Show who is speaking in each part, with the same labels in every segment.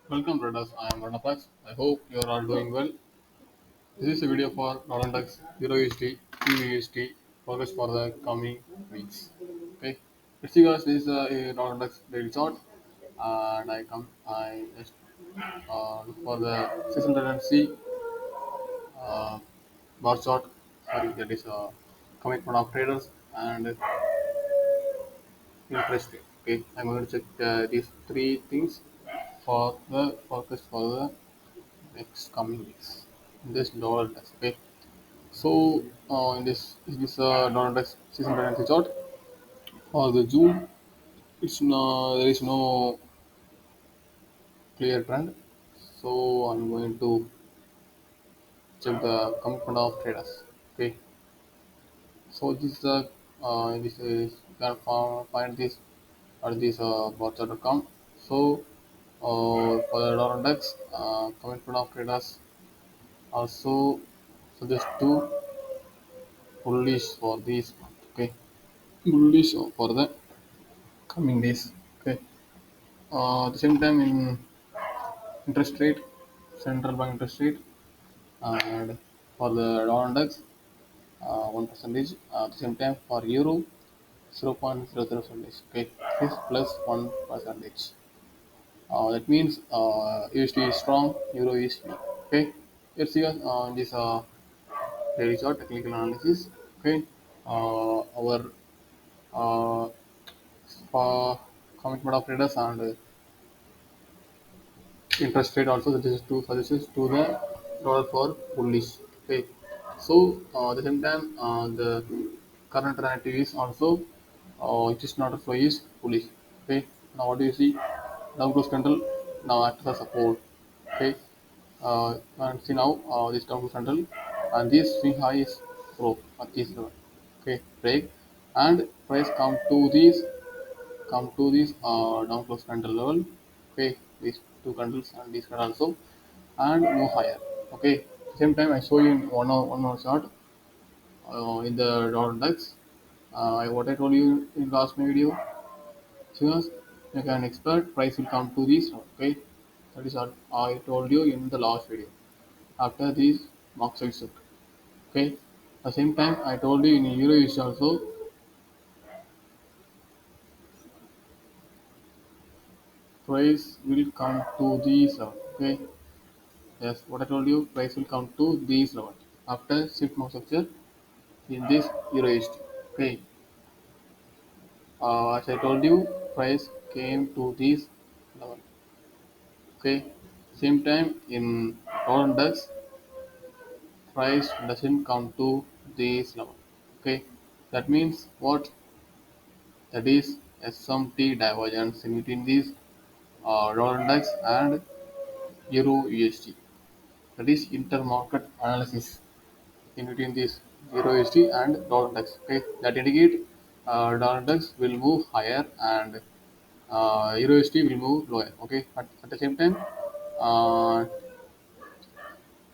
Speaker 1: Welcome traders, I am Ranapax. I hope you are all doing well. This is a video for Dolendex, EURUSD, GBPUSD, focus for the coming weeks. Okay, let's see guys, this is a Dolendex daily chart and I just look for the 600C uh, bar chart. Sorry, that is commitment of traders and interest rate. Okay, I'm going to check these three things for the focus for the next coming weeks. This dollar tax. Okay, so in this dollar tax season tendency chart for the June, it's no there is no clear trend. So I'm going to check the commitment of traders. Okay, so this is you can find this at this botcha.com. So for the dollar index, commitment of traders also suggest to bullish for this month. Okay, bullish for the coming days. Okay. At the same time, in interest rate, central bank interest rate, and for the dollar index, 1%. At the same time, for euro, 0.00%. Okay, this plus 1%. That means USD is strong, euro is weak. Okay, let's see this daily chart technical analysis. Okay, our uh, commitment of traders and interest rate also suggests to the dollar for bullish. Okay, so at the same time the current narrative is also it is not a flow is bullish. Okay, now what do you see? Down close candle now acts as support. Okay, and see now this down close candle and this swing high is broke at this level. Okay, break and price come to this down close candle level. Okay, these two candles and this candle also and move higher. Okay, same time I show you in one more chart in the dollar index. What I told you in last my video, because you can expect price will come to this. Okay, that is what I told you in the last video. After this mark side shift. Okay, at the same time I told you in euro is also price will come to this. Okay, yes, what I told you, price will come to this level after shift mark structure in this euro USD. Okay, as I told you, price came to this level. Okay, same time in dollar index, price doesn't come to this level. Okay, that means what? That is SMT divergence in between this dollar index and euro USD. That is intermarket analysis in between this euro USD and dollar index. Okay, that indicate dollar index will move higher and euro USD will move lower. Okay, at the same time, uh,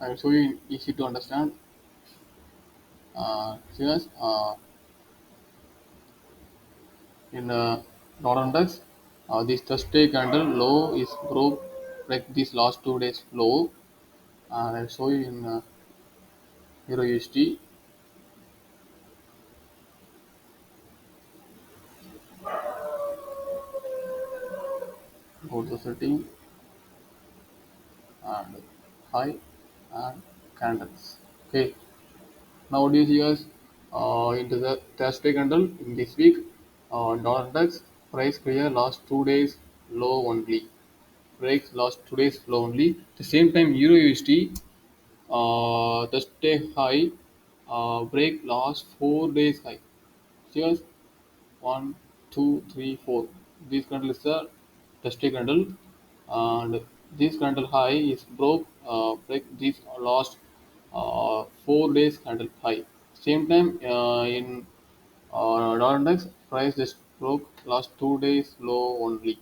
Speaker 1: I'm showing easy to understand. Serious in dollar index, this Thursday candle low is broke like this last 2 days low, and I'll show you in euro USD. Go to setting and high and candles. Okay, now what do you see guys? Into the Thursday candle in this week, dollar index price clear last 2 days low only. Breaks last 2 days low only. At the same time, Euro USD Thursday high break last 4 days high. Cheers. One, two, three, four. This candle is the Thursday candle, and this candle high is break this last 4 days candle high. Same time in dollar index price just broke last 2 days low only.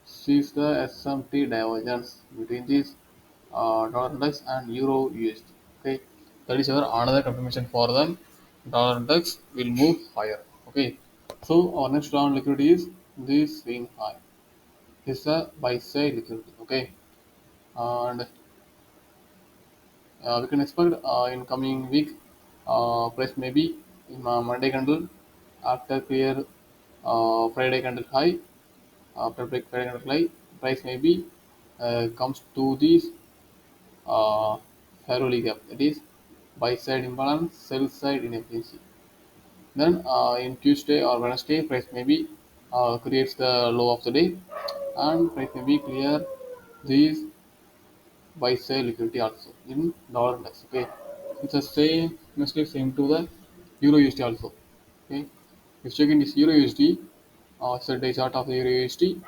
Speaker 1: Sees the SMT divergence between this dollar index and euro USD. Okay, that is our another confirmation for them. Dollar index will move higher. Okay, so our next round liquidity is this swing high. is a buy side liquidity. Okay, and we can expect in coming week price maybe in Monday candle after clear Friday candle high after break Friday candle high price maybe comes to this uh, Fairly gap, that is buy side imbalance, sell side inefficiency. Then in Tuesday or Wednesday, price maybe creates the low of the day, and price maybe clear these buy side liquidity also in dollar index. Okay, it's the same mostly same to the Euro USD also. Okay, if checking this Euro USD, it's a day chart of the Euro USD,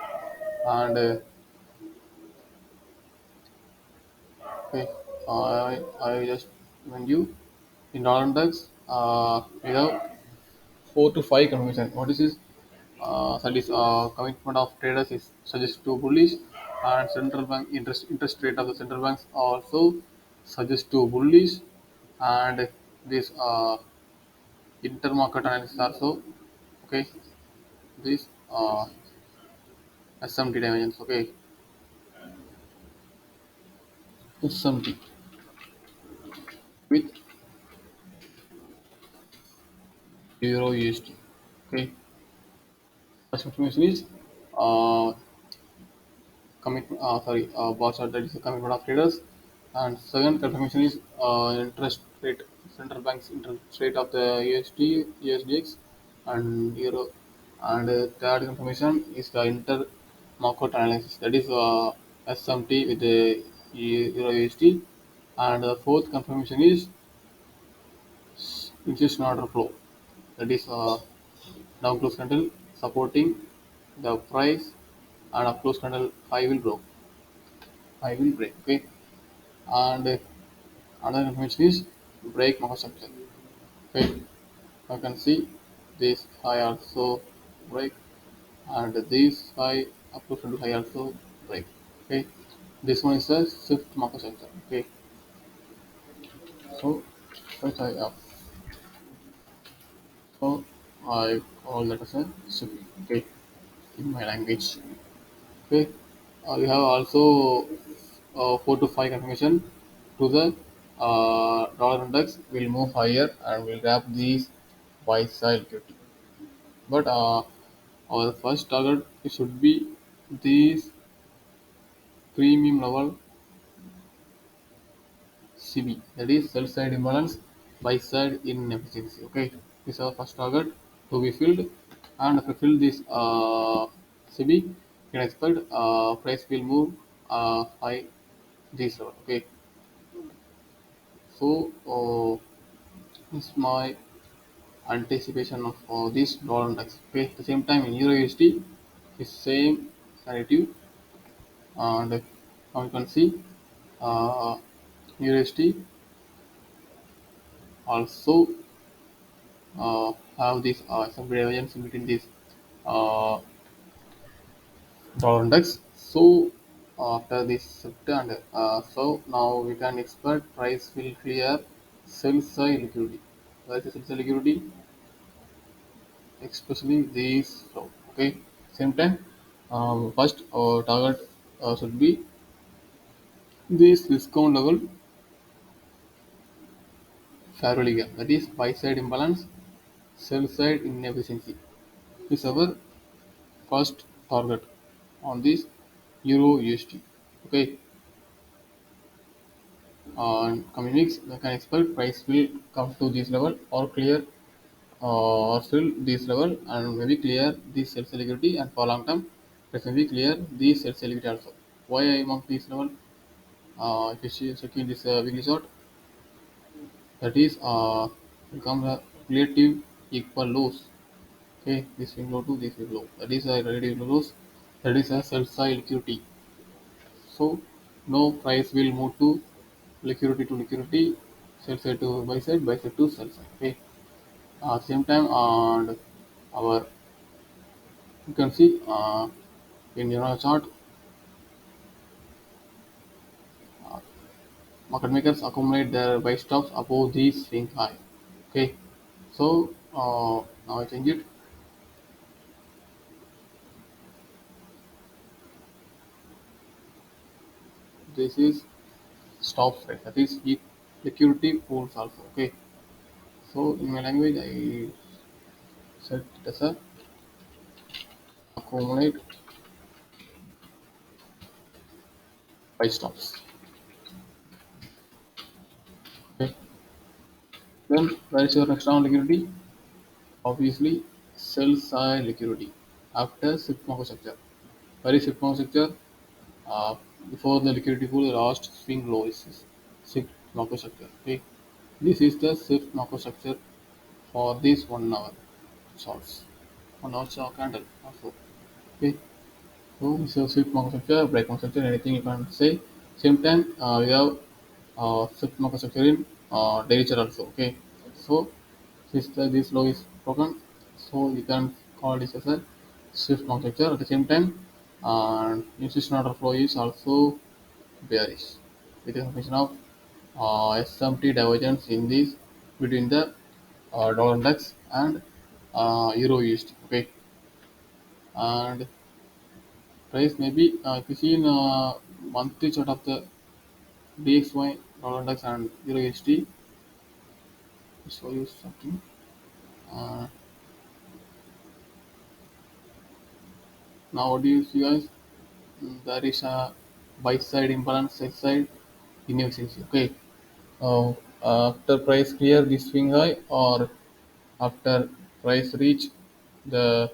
Speaker 1: and okay, I just when you in dollar index, we have 4 to 5 confirmation. What is this? That is commitment of traders is suggest to bullish, and central bank interest rate of the central banks also suggest to bullish, and this intermarket analysis also. Okay, this SMT dimensions. Okay, SMT with Euro USD. Okay, first information is uh, bar chart, that is the commitment of traders, and second confirmation is interest rate, central bank's interest rate of the USD, USDX, and euro, and third confirmation is the inter market analysis, that is SMT with the euro USD, and the fourth confirmation is institutional order flow, that is down close candle supporting the price, and up close candle high will break. Okay, and another information is break market structure. Okay, you can see this high also break, and this high up to high also break. Okay, this one is the shift market structure. Okay, so first so I call that as a shift. Okay, in my language. Okay, we have also 4 to 5 confirmation to the dollar index will move higher and will grab these buy side liquidity. But our first target should be this premium level CB, that is sell side imbalance, buy side inefficiency. Okay, this is our first target to be filled, and if we fill this CB, you can expect price will move high this level. Okay, so this is my anticipation of this dollar index. Okay, at the same time in Euro USD, the same narrative, and now you can see uh, USD also have this some variance in between this uh, dollar index. So after this shift, and so now we can expect price will clear sell side liquidity. Where is the sell side liquidity? Especially these flow. Okay, same time first our target should be this discount level fairly gap, that is buy side imbalance, sell side inefficiency is our first target on this euro USD. Okay, and coming weeks we can expect price will come to this level or clear or fill this level, and maybe clear this sell side liquidity, and for long term price may be clear this sell side liquidity also. Why I mark this level? If you see checking this weekly chart, that is become a relative equal lows. Okay, this will low to this will low. That is a relative lows. That is a sell side liquidity. So no price will move to liquidity, sell side to buy side to sell side. Okay. Same time, and our you can see in your chart, market makers accumulate their buy stops above these swing high. Okay. So now I change it. This is stop rate. That is liquidity pools also. Okay. So in my language, I set it as a accumulate by stops. Okay. Then where is your next round liquidity? Obviously, sell side liquidity after SIP market structure. Where is SIP market structure? Uh, Before the liquidity pool, the last swing low is SIP market structure. Okay. This is the SIP market structure for this 1 hour charts. 1 hour chart candle also. Okay. So this is SIP market structure, break market structure, anything you can say. Same time, we have SIP market structure in daily chart also. Okay. So this low is broken, so you can call this as a shift nomenclature. At the same time, institutional order flow is also bearish with the information of SMT divergence in this between the dollar index and euro USD. Okay, and price maybe if you see in monthly chart of the DXY dollar index and euro USD, show you something. Uh, Now, what do you see, guys? There is a buy side imbalance, sell side inefficiency. Okay. Uh, After price clear this swing high or after price reach the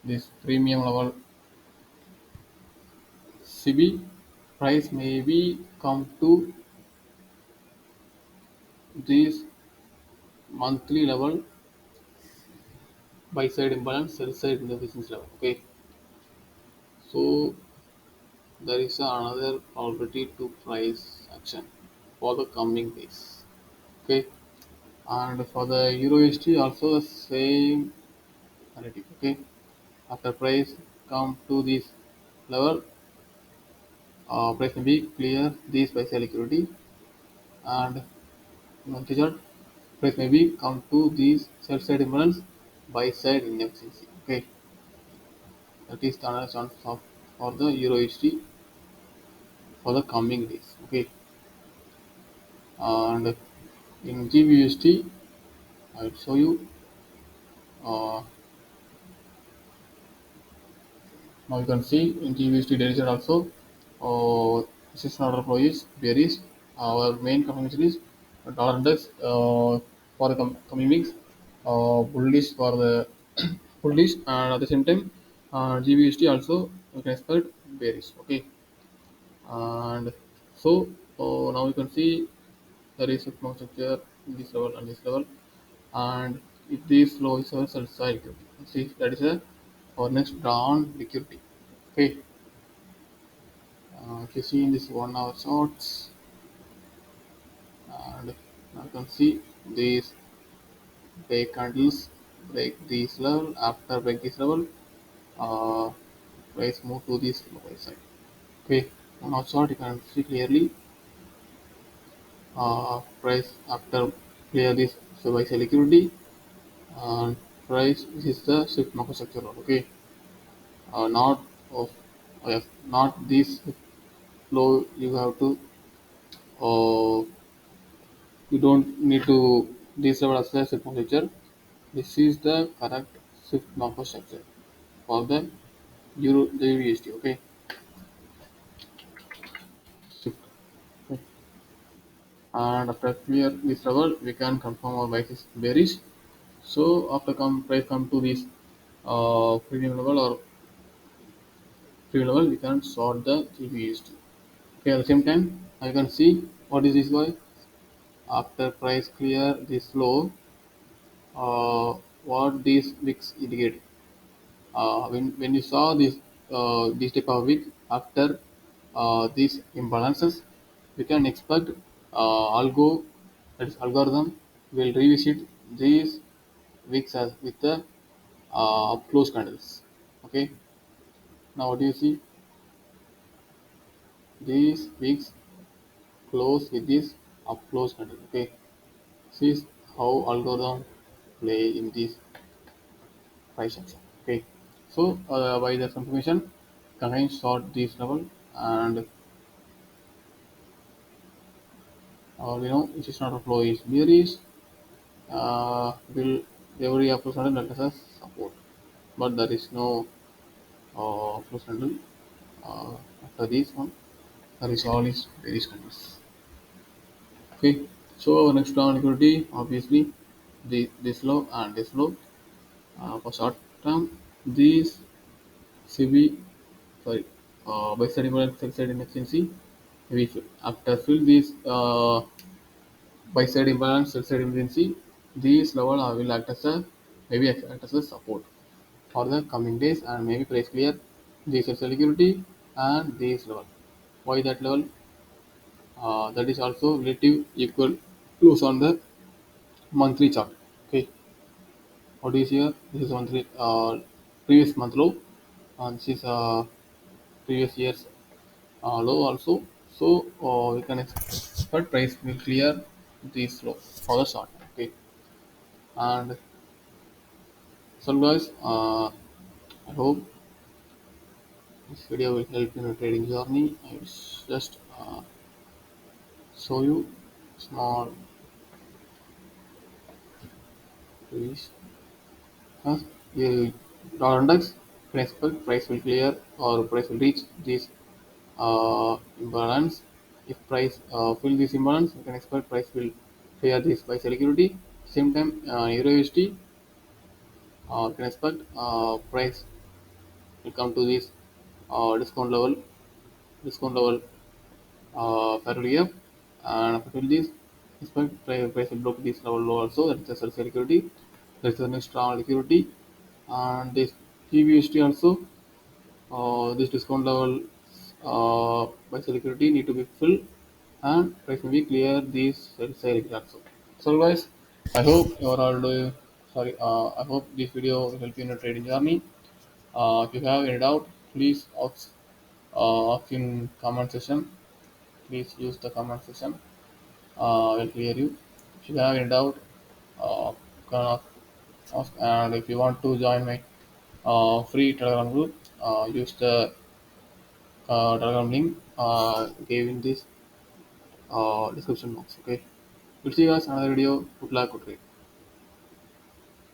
Speaker 1: this premium level CB, price maybe come to this monthly level buy side imbalance, sell side inefficiency level. Okay. So there is another probability to price action for the coming days. Okay. And for the Euro USD also the same narrative. Okay, after price come to this level, price may be clear this by sell liquidity and monthly chart price may be come to this sell side imbalance buy side inefficiency. Okay, that is the another chance of for the Euro USD for the coming days. Okay, and in GBUSD I will show you. Uh, Now you can see in GBST derivative also, this is not flow is bearish. Our main confirmation is dollar index for the coming weeks, bullish for the bullish, and at the same time, GBST also you can expect bearish. Okay, and so now you can see there is a small structure in this level and this level, and if this low is our sell side liquidity. See that is a our next drawn liquidity. Okay. If you see in this 1 hour charts, and now you can see these break candles break this level. After break this level, uh, price move to this lower side. Okay, 1 hour chart you can see clearly. Price after clear this so by sell liquidity, and price this is the shift market structure. Okay, not of yes, not this low. You have to uh, you don't need to this level as a shift market structure. This is the correct shift market structure for the Euro USD. Okay, shift. Okay. And after clear this level, we can confirm our price is bearish. So after price come to this premium level or premium level, we can sort the GBUSD. Okay, at the same time, I can see what is this why after price clear this low, what these wicks indicate. When you saw this type of week after these imbalances, we can expect that is algorithm will revisit these weeks as with the close candles. Okay, now what do you see? These weeks close with this up close candle. Okay, this is how algorithm play in this price action. Okay, so by the confirmation, can I sort this level and we know which is not a flow is bearish, will every upper candle act as support, but there is no upper candle uh, after this one. There is all is bearish candles. Okay, so our next round liquidity obviously this low and this low. For short term, these CB sorry buy side imbalance, sell side inefficiency. We after fill these buy side imbalance, sell side inefficiency, these level will act as a maybe act as a support for the coming days and maybe price clear this sell side liquidity and this level. Why that level? That is also relative equal close on the monthly chart. Okay, what is here? This is monthly previous month low, and this is previous year's low also. So we can expect price will clear this low for the short. Okay, and so guys, I hope this video will help in your trading journey. I will just show you small piece. Huh? You dollar index, you can expect price will clear or price will reach this imbalance. If price fill this imbalance, you can expect price will clear this by security. Same time, Euro USD, you can expect price will come to this discount level, discount level fairly up, and after this, expect price will block this level low also. That's the sell security. That's the next round liquidity, and this GBUSD also. This discount level by security need to be filled and price may be clear these sale also. So guys, I hope you are all doing sorry I hope this video will help you in your trading journey. If you have any doubt, please ask in comment section. Please use the comment section. I will clear you. If you have any doubt, can ask. And if you want to join my free Telegram group, use the Telegram link gave in this description box. Okay, we'll see you guys in another video. Good luck, good trade.